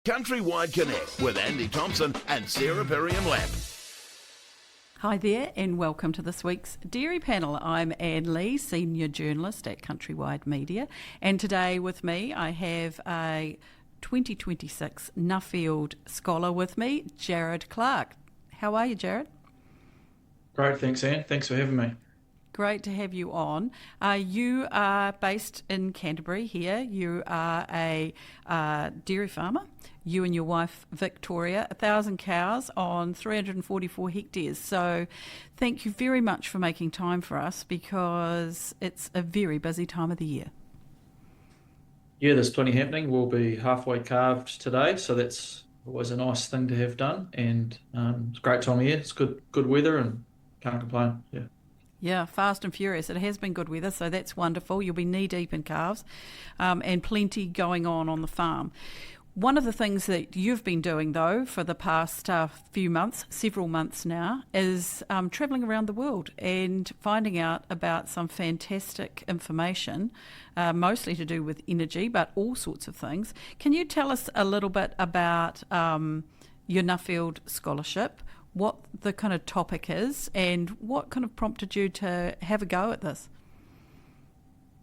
Countrywide Connect with Andy Thompson and Sarah Perriam-Lamp. Hi there and welcome to this week's Dairy Panel. I'm Anne Lee, Senior Journalist at Countrywide Media, and today with me I have a 2026 Nuffield Scholar with me, Jared Clarke. How are you, Jared? Great, thanks Anne. Thanks for having me. Great to have you on. You are based in Canterbury here. You are a dairy farmer. You and your wife, Victoria, 1,000 cows on 344 hectares. So thank you very much for making time for us because it's a very busy time of the year. Yeah, there's plenty happening. We'll be halfway calved today, so that's always a nice thing to have done. And it's a great time of year. It's good weather and can't complain. Yeah. Yeah, fast and furious. It has been good weather, so that's wonderful. You'll be knee-deep in calves and plenty going on the farm. One of the things that you've been doing, though, for the past few months, several months now, is travelling around the world and finding out about some fantastic information, mostly to do with energy, but all sorts of things. Can you tell us a little bit about your Nuffield Scholarship, what the kind of topic is, and what kind of prompted you to have a go at this?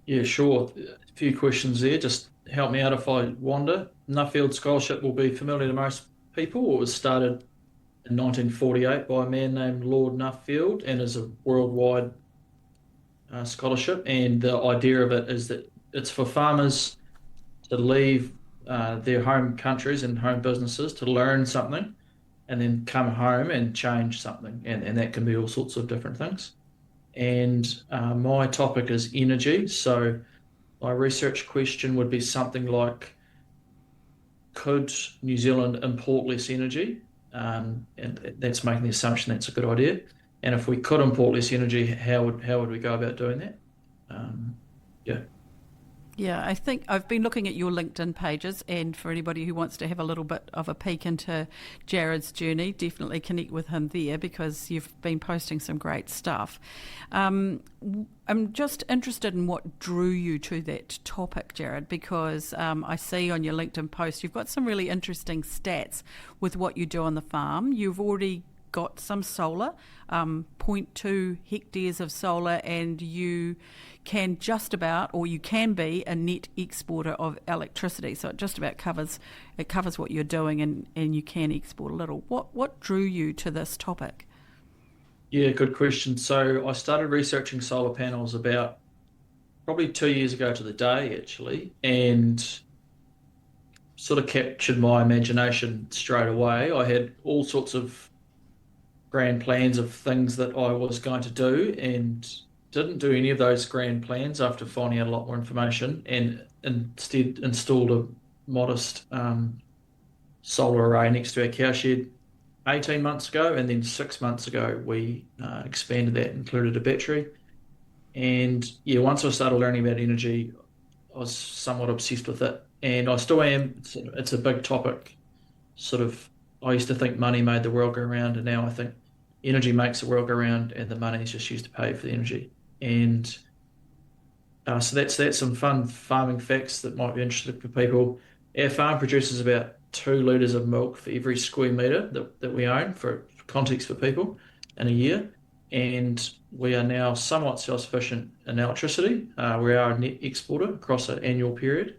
Yeah, sure. A few questions there. Just help me out if I wander. Nuffield Scholarship will be familiar to most people. It was started in 1948 by a man named Lord Nuffield and is a worldwide scholarship. And the idea of it is that it's for farmers to leave their home countries and home businesses to learn something and then come home and change something. And that can be all sorts of different things. And my topic is energy. So my research question would be something like, could New Zealand import less energy? And that's making the assumption that's a good idea. And if we could import less energy, how would we go about doing that? Yeah. Yeah, I think I've been looking at your LinkedIn pages, and for anybody who wants to have a little bit of a peek into Jared's journey, definitely connect with him there because you've been posting some great stuff. I'm just interested in what drew you to that topic, Jared, because I see on your LinkedIn post you've got some really interesting stats with what you do on the farm. You've already got some solar, 0.2 hectares of solar, and you can just about, or you can be, a net exporter of electricity. So it just about covers what you're doing, and you can export a little. What drew you to this topic? Yeah, good question. So I started researching solar panels about probably 2 years ago to the day, actually, and sort of captured my imagination straight away. I had all sorts of grand plans of things that I was going to do and didn't do any of those grand plans after finding out a lot more information, and instead installed a modest solar array next to our cowshed 18 months ago, and then 6 months ago we expanded that, included a battery. And yeah, once I started learning about energy, I was somewhat obsessed with it, and I still am. It's a big topic. Sort of, I used to think money made the world go round, and now I think energy makes the world go round, and the money is just used to pay for the energy. And so that's some fun farming facts that might be interesting for people. Our farm produces about 2 litres of milk for every square metre that we own, for context for people, in a year. And we are now somewhat self-sufficient in electricity. We are a net exporter across an annual period.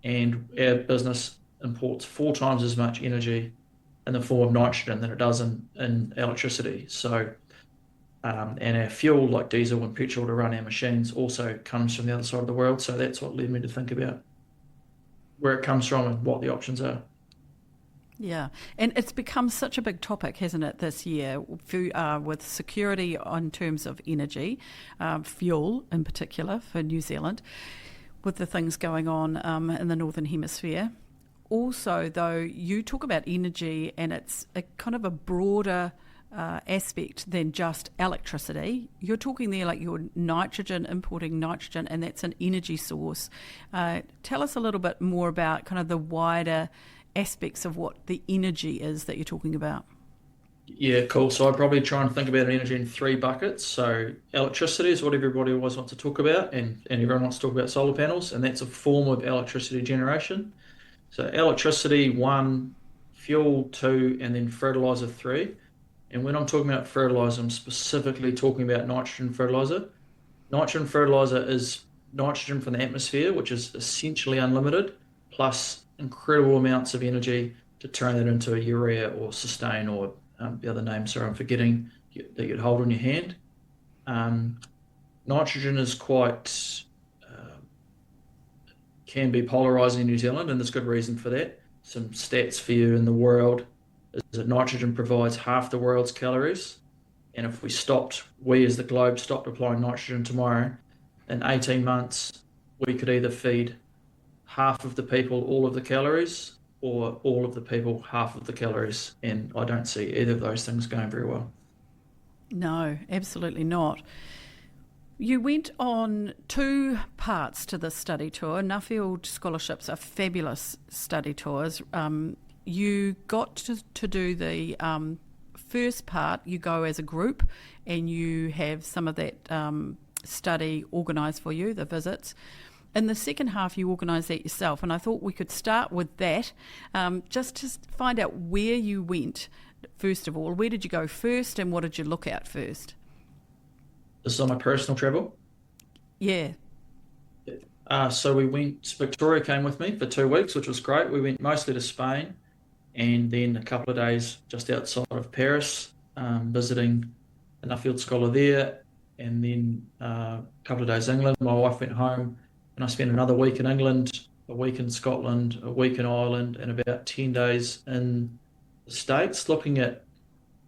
And our business imports 4 times as much energy in the form of nitrogen than it does in electricity. So, and our fuel, like diesel and petrol to run our machines, also comes from the other side of the world. So that's what led me to think about where it comes from and what the options are. Yeah, and it's become such a big topic, hasn't it, this year, with security in terms of energy, fuel in particular for New Zealand, with the things going on in the Northern Hemisphere. Also, though, you talk about energy and it's a kind of a broader aspect than just electricity. You're talking there like your nitrogen, importing nitrogen, and that's an energy source. Tell us a little bit more about kind of the wider aspects of what the energy is that you're talking about. Yeah, cool. So I probably try and think about energy in 3 buckets. So electricity is what everybody always wants to talk about, and everyone wants to talk about solar panels, and that's a form of electricity generation. So electricity, 1, fuel, 2, and then fertilizer, 3. And when I'm talking about fertilizer, I'm specifically talking about nitrogen fertilizer. Nitrogen fertilizer is nitrogen from the atmosphere, which is essentially unlimited, plus incredible amounts of energy to turn it into a urea or sustain or the other name, sorry, I'm forgetting, that you'd hold on your hand. Um, Nitrogen is quite, uh, can be polarizing in New Zealand, and there's good reason for that. Some stats for you in the world is that nitrogen provides half the world's calories. And if we as the globe stopped applying nitrogen tomorrow, in 18 months, we could either feed half of the people all of the calories or all of the people half of the calories. And I don't see either of those things going very well. No, absolutely not. You went on 2 parts to this study tour. Nuffield scholarships are fabulous study tours. You got to do the first part. You go as a group and you have some of that study organised for you, the visits. In the second half, you organise that yourself. And I thought we could start with that, just to find out where you went, first of all. Where did you go first and what did you look at first? This is on my personal travel. Yeah. So Victoria came with me for 2 weeks, which was great. We went mostly to Spain and then a couple of days just outside of Paris, visiting the Nuffield Scholar there, and then a couple of days England. My wife went home and I spent another week in England, a week in Scotland, a week in Ireland, and about 10 days in the States, looking at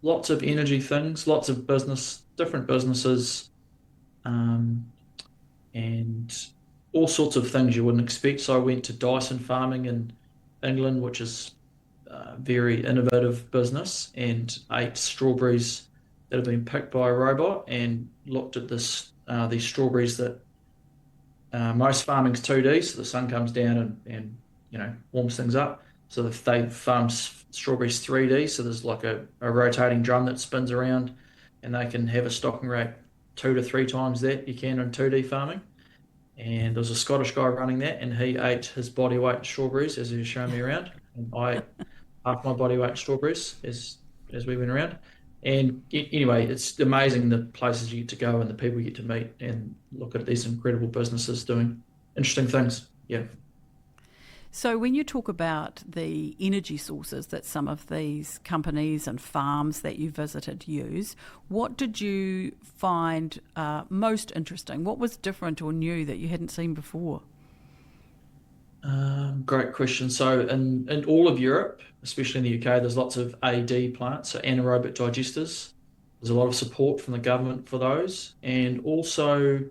lots of energy things, lots of different businesses, and all sorts of things you wouldn't expect. So I went to Dyson Farming in England, which is a very innovative business, and ate strawberries that have been picked by a robot, and looked at these strawberries that most farming's 2D, so the sun comes down and warms things up. So they farm strawberries 3D, so there's like a rotating drum that spins around, and they can have a stocking rate 2 to 3 times that you can in 2D farming. And there was a Scottish guy running that, and he ate his body weight in strawberries as he was showing me around. And I ate half my body weight in strawberries as we went around. And anyway, it's amazing the places you get to go and the people you get to meet and look at these incredible businesses doing interesting things. Yeah. So when you talk about the energy sources that some of these companies and farms that you visited use, what did you find most interesting? What was different or new that you hadn't seen before? Great question. So in all of Europe, especially in the UK, there's lots of AD plants, so anaerobic digesters. There's a lot of support from the government for those. And also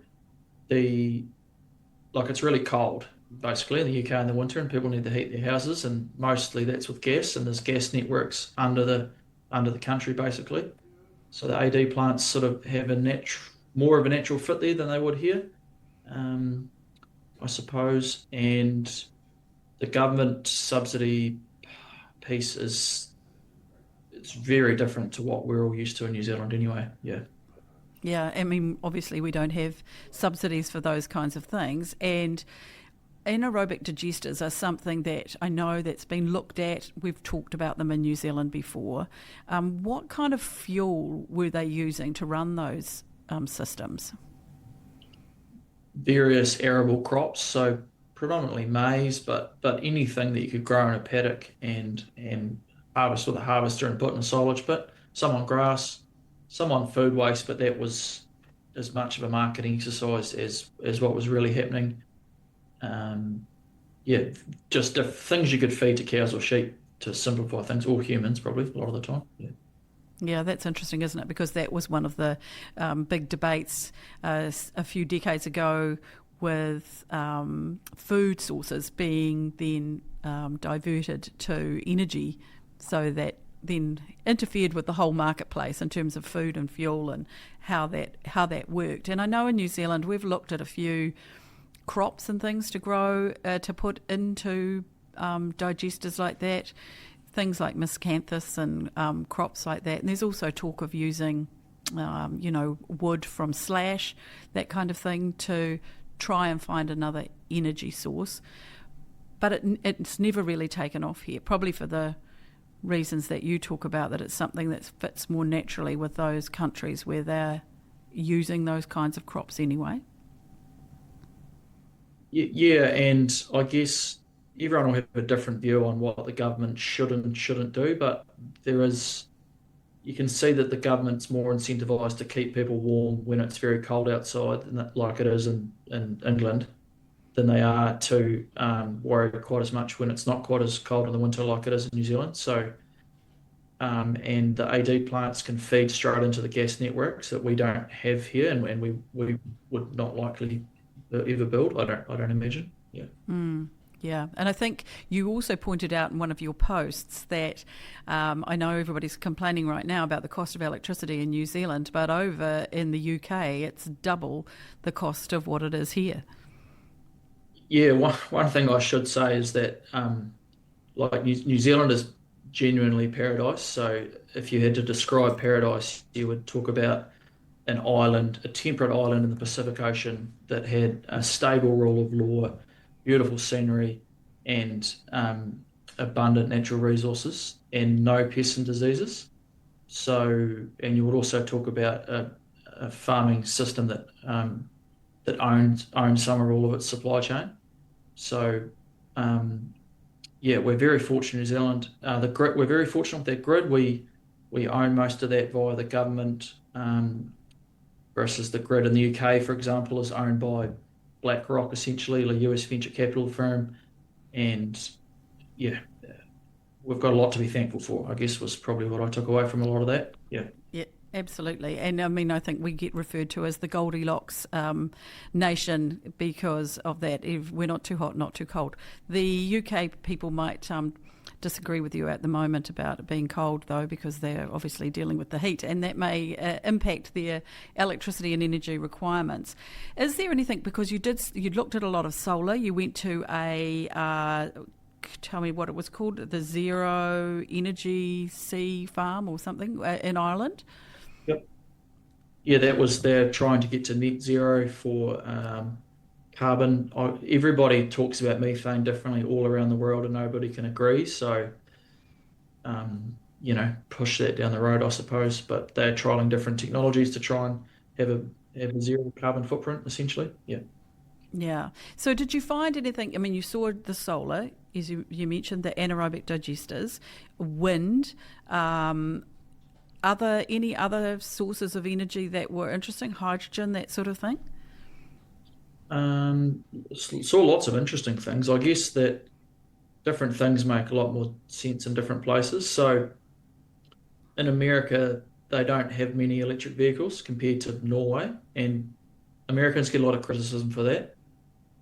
it's really cold, basically, in the UK in the winter, and people need to heat their houses, and mostly that's with gas, and there's gas networks under the country, basically. So the AD plants sort of have more of a natural fit there than they would here, I suppose. And the government subsidy piece it's very different to what we're all used to in New Zealand anyway. Yeah. Yeah, I mean, obviously we don't have subsidies for those kinds of things, and anaerobic digesters are something that I know that's been looked at. We've talked about them in New Zealand before. What kind of fuel were they using to run those systems? Various arable crops, so predominantly maize, but anything that you could grow in a paddock and harvest with a harvester and put in a silage pit. Some on grass, some on food waste, but that was as much of a marketing exercise as what was really happening. Just things you could feed to cows or sheep to simplify things, or humans probably a lot of the time. Yeah. Yeah, that's interesting, isn't it? Because that was one of the big debates a few decades ago with food sources being then diverted to energy, so that then interfered with the whole marketplace in terms of food and fuel and how that worked. And I know in New Zealand we've looked at a few crops and things to grow, to put into digesters like that, things like miscanthus and crops like that. And there's also talk of using, wood from slash, that kind of thing, to try and find another energy source. But it's never really taken off here, probably for the reasons that you talk about, that it's something that fits more naturally with those countries where they're using those kinds of crops anyway. Yeah, and I guess everyone will have a different view on what the government should and shouldn't do, but you can see that the government's more incentivized to keep people warm when it's very cold outside, like it is in England, than they are to worry quite as much when it's not quite as cold in the winter like it is in New Zealand. So, and the AD plants can feed straight into the gas networks that we don't have here, and we would not likely ever build. I don't imagine. Yeah. Yeah, and I think you also pointed out in one of your posts that I know everybody's complaining right now about the cost of electricity in New Zealand, but over in the UK, it's double the cost of what it is here. Yeah, one thing I should say is that like New Zealand is genuinely paradise. So if you had to describe paradise, you would talk about an island, a temperate island in the Pacific Ocean that had a stable rule of law, beautiful scenery, and abundant natural resources, and no pests and diseases. So, and you would also talk about a farming system that owns some or all of its supply chain. So, yeah, we're very fortunate in New Zealand. We're very fortunate with that grid. We own most of that via the government. Versus the grid in the UK, for example, is owned by BlackRock, essentially, a US venture capital firm. And yeah, we've got a lot to be thankful for, I guess, was probably what I took away from a lot of that. Yeah. Yeah, absolutely. And I mean, I think we get referred to as the Goldilocks nation because of that. If we're not too hot, not too cold. The UK people might disagree with you at the moment about it being cold, though, because they're obviously dealing with the heat, and that may impact their electricity and energy requirements. Is there anything, because you looked at a lot of solar, you went to tell me what it was called, the Zero Energy Sea Farm or something in Ireland? Yep. Yeah, they're trying to get to net zero for carbon. Everybody talks about methane differently all around the world, and nobody can agree. So, push that down the road, I suppose. But they're trialing different technologies to try and have a zero carbon footprint, essentially. Yeah. Yeah. So, did you find anything? I mean, you saw the solar, as you mentioned, the anaerobic digesters, wind. Any other sources of energy that were interesting? Hydrogen, that sort of thing. Saw lots of interesting things. I guess that different things make a lot more sense in different places. So in America, they don't have many electric vehicles compared to Norway, and Americans get a lot of criticism for that.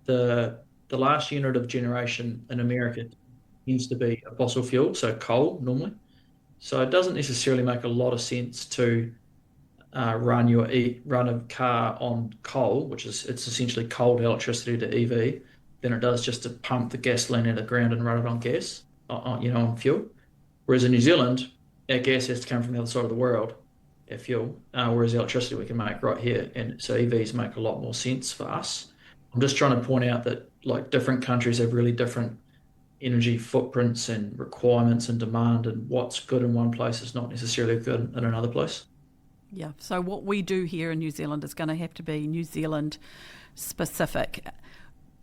The last unit of generation in America tends to be a fossil fuel, so coal normally. So it doesn't necessarily make a lot of sense to run a car on coal, it's essentially cold electricity to EV, than it does just to pump the gasoline out of the ground and run it on gas, on fuel. Whereas in New Zealand, our gas has to come from the other side of the world, our fuel, whereas the electricity we can make right here. And so EVs make a lot more sense for us. I'm just trying to point out that like different countries have really different energy footprints and requirements and demand, and what's good in one place is not necessarily good in another place. Yeah, so what we do here in New Zealand is going to have to be New Zealand specific.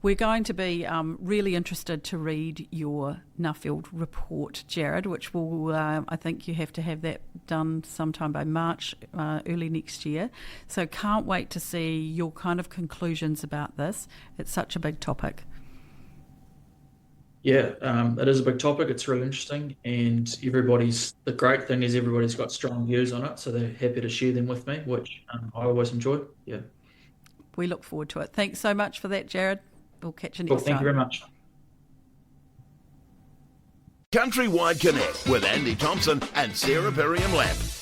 We're going to be really interested to read your Nuffield report, Jared, which will, I think you have to have that done sometime by March, early next year. So can't wait to see your kind of conclusions about this. It's such a big topic. Yeah, it is a big topic. It's really interesting, and the great thing is everybody's got strong views on it, so they're happy to share them with me, which I always enjoy. Yeah. We look forward to it. Thanks so much for that, Jared. We'll catch you next time. Thank you very much. Countrywide Connect with Andy Thompson and Sarah Perriam Lapp.